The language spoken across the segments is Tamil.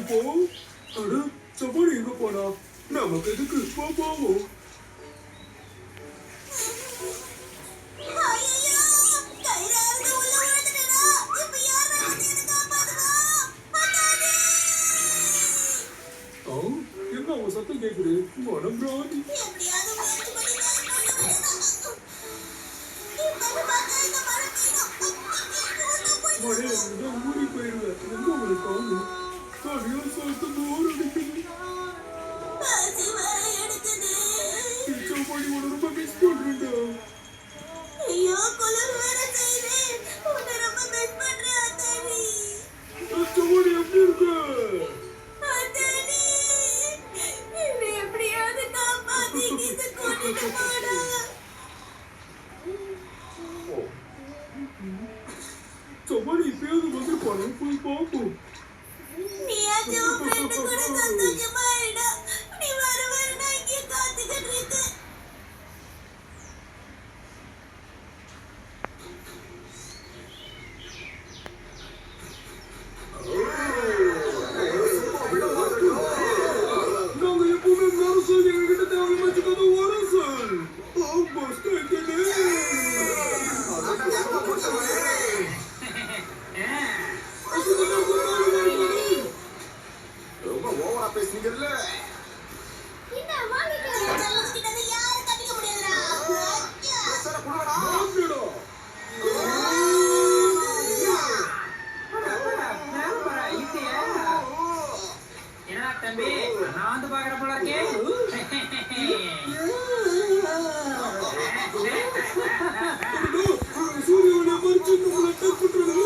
இருப்போம். அட சவாரி எங்க போனா நமக்கு எதுக்கு போவோம். என்ன அவன் சத்தம் கேக்குது மனம் பிராணி. ஊறி போயிருவேன் எங்க உங்களுக்கு காணும் சரியா சத்தம் போர் அடிக்குது. சாப்பாடு ரொம்ப மிஸ் பண்றேன்டா. ஐயோ குளிர் வேற செய்யுது. உன்னை ரொம்ப மிஸ் பண்றேன் அத்தானி. சாப்பாடு எப்படி இருக்கு அத்தானி என்னை எப்படியாவது காப்பாத்தி இங்க கூட்டிட்டு போடா. சாப்பாடு இப்பயாவது வந்துருப்பானு போய் பார்ப்போம். நீயாச்சும் உன் ஃப்ரெண்டு கூட சந்தோஷமா இருடா. நீ வருவாரு நான் இங்கே காத்துக்கிட்டு இருக்கேன். நாங்க எப்பவுமே மரசல் எங்ககிட்ட தேவை வச்சுக்காத வரசல் ரொம்ப ஓவரா பேசுறீங்கல்ல. என்ன வாங்கிட்டு கிட்ட யாரும் தப்பிக்க முடியாதுடா. என்ன தம்பி நான் வந்து பாக்குற போல இருக்கேன். சூரியனை மறைச்சு நம்மளை தப்புட்டுறாங்க.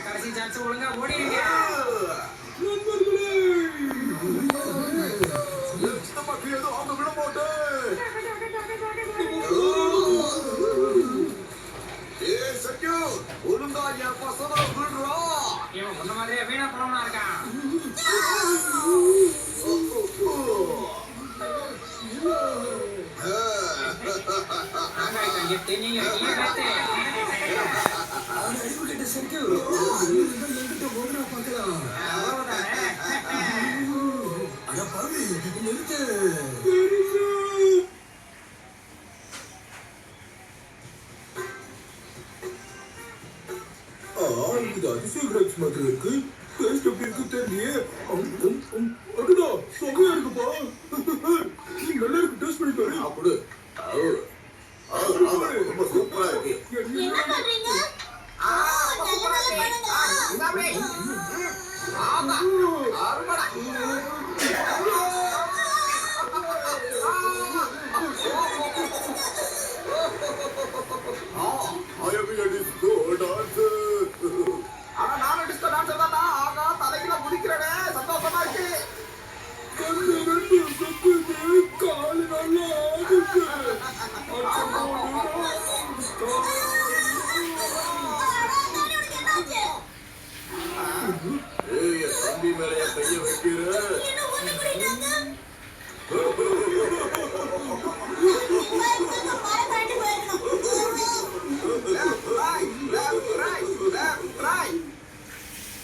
கடைசி சான்ஸ் ஒழுங்கா ஓடிடுங்க நண்பர்களே. சித்தப்பாக்கு ஏதோ அவங்க விட மாட்டேன். சத்யு ஒழுங்கா என் பசங்க விடுறா. இவன் முன்ன மாதிரியே வீணா பழவனா இருக்கான். நீங்க இது அதிசயம் ட்ரக்ஸ் மாதிரி இருக்கு. டேஸ்ட் எப்படி இருக்கு தெரியலையே. அதுடா செமையா இருக்குப்பா. நீ நல்லா இருக்கு டேஸ்ட் பண்ணி பாரு. அப்படி ரொம்ப சூப்பரா இருக்கு. என்ன பண்றீங்க? நல்ல பண்ணுங்க. ஆனா நானும் டிஸ்கோ டான்சர் தான்டா. ஆகா தலையில முடிக்கிறேனே சந்தோஷமா இருக்கு. கண்ணு ரெண்டு சக்குது காலு நல்லா ஆடுது. தம்பி மேலைய கைய வைக்கிற.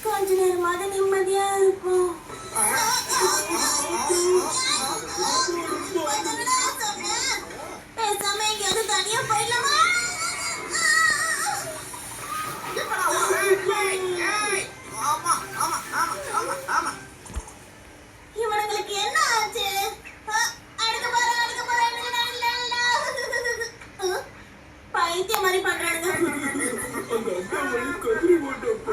கொஞ்ச நேரமாவது நிம்மதியா இருக்கும். பேசாம எங்கேயாவது தனியா போயிடலாமா? இவனுங்களுக்கு என்ன ஆச்சு? அடுக்க போறேன் பைத்தியம் மாதிரி பண்றானுங்க. அந்த அக்கா வழி கதிரி போட்டப்ப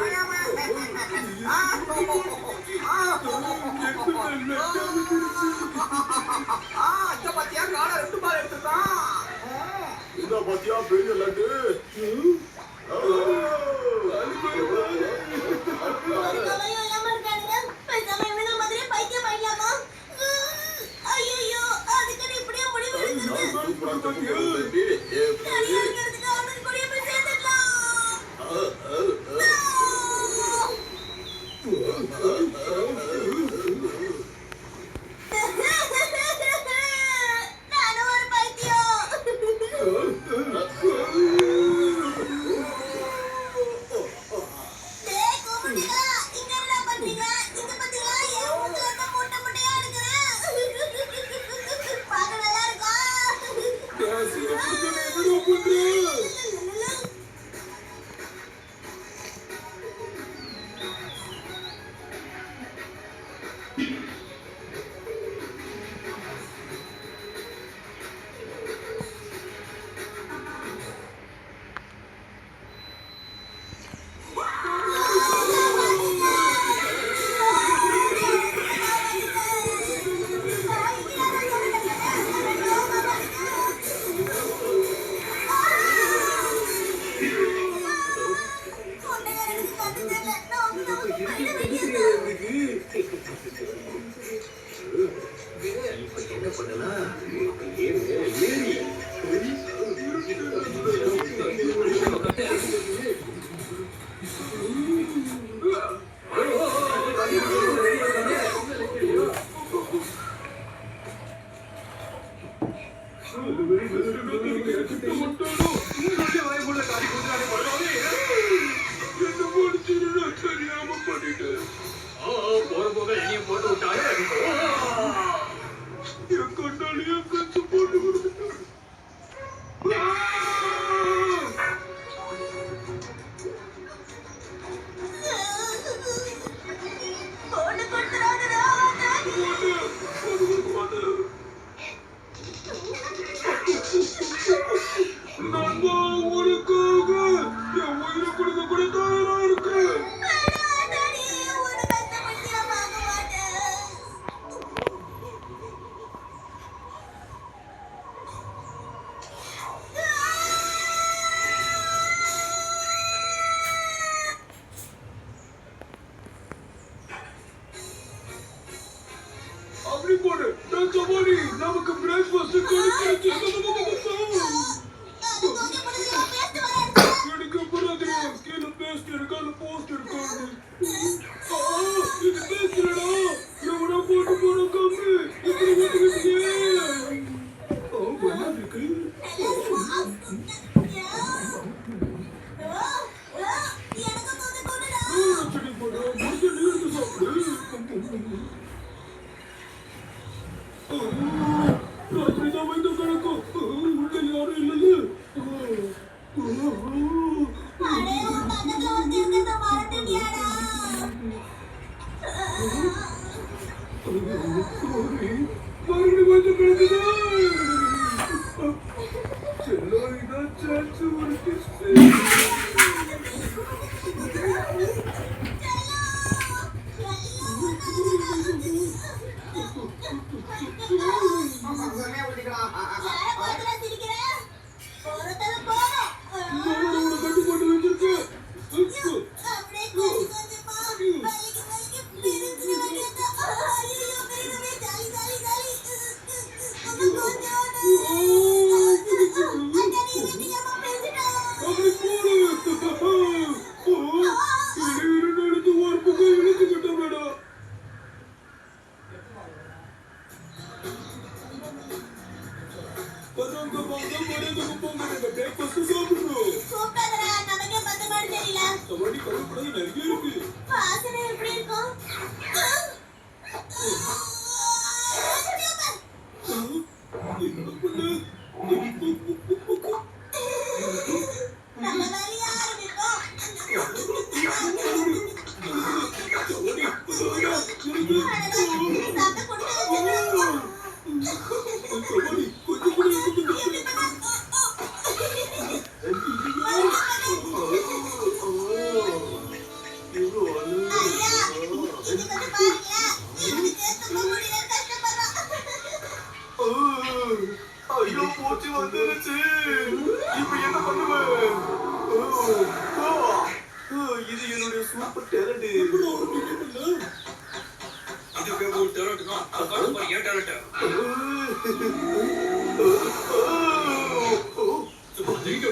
இந்த பத்தியா பெரிய லட்டு. அப்படி போடு. நான் சவாரி. நமக்கு breakfast கிடைச்சிருச்சு. அது தூக்கி போடுறதுல பேஸ்ட் வராது. எனக்கு அப்புறம் தெரியும். கீழே paste இருக்கு, அதுல post இருக்கான்னு. இது paste இல்லடா. எவனோ போட்டு போன கம்மு. இப்படி வீட்டுக்கிட்டே. என்ன இருக்கு? எனக்கு கொஞ்சம் கொடுடா. சரி போடு. முடிஞ்ச நீ எடுத்து சாப்பிடு. ராத்திரி தான் வந்து கிடக்கும். உள்ள யாரும் இல்லையே. அடே, உன் பக்கத்துல வந்து இருக்கிறத மறந்துட்டியாடா? மறுபடியும் வந்து கிடக்குதா? செல்லம் இதான் சான்ஸ் ஒரு kiss. செம்மையா குடிக்கலாம். யாரை பார்த்துடா சிரிக்கிற? ஒருத்தர போதும். உன்னை கட்டு போட்டு வச்சிருக்கேன். அப்படியே கொஞ்சம் கொஞ்சமா வலிக்கு பெருந்துட வேண்டியது. ஐயோ, பெருகவே ஜாலி ஜாலி ஜாலி. கொஞ்சம் கொஞ்சோண்டு. அண்ணா, நீ வெட்டியாம பேசிட்டா. அப்படி போடு. இரு எடுத்து ஒரு பக்கம் இழுத்துக்கிட்ட மேடம். பசங்க வாங்க, மருந்துக்கு போங்க. breakfast சாப்பிடுறோம். கூப்பிடாதடா, நமக்கே பத்து மாடு தெரியல. சவாரி கருப்படை நிறைய இருக்கு. வாசனை எப்படி இருக்கும்? என்னடா பண்ண? நம்ம வேலையை ஆரம்பிப்போம். சவாரி அடடா, சாப்பிட்டு கொடுத்து வச்சிருக்கேன். சவாரி கொஞ்சம் கூட இருக்குது. ஐயா, இது கொஞ்சம் பாருங்களேன். எனக்கு தும்ப முடியல, கஷ்டப்படுறோம். ஐயோ பூச்சி வந்துருச்சு. இப்ப என்ன பண்ணுவேன்? இது என்னுடைய சூப்பர் டேலண்ட். இதுக்கு ஒரு டேலண்ட் தான். அதான் பாரு ஏன் டேலண்ட். நீங்க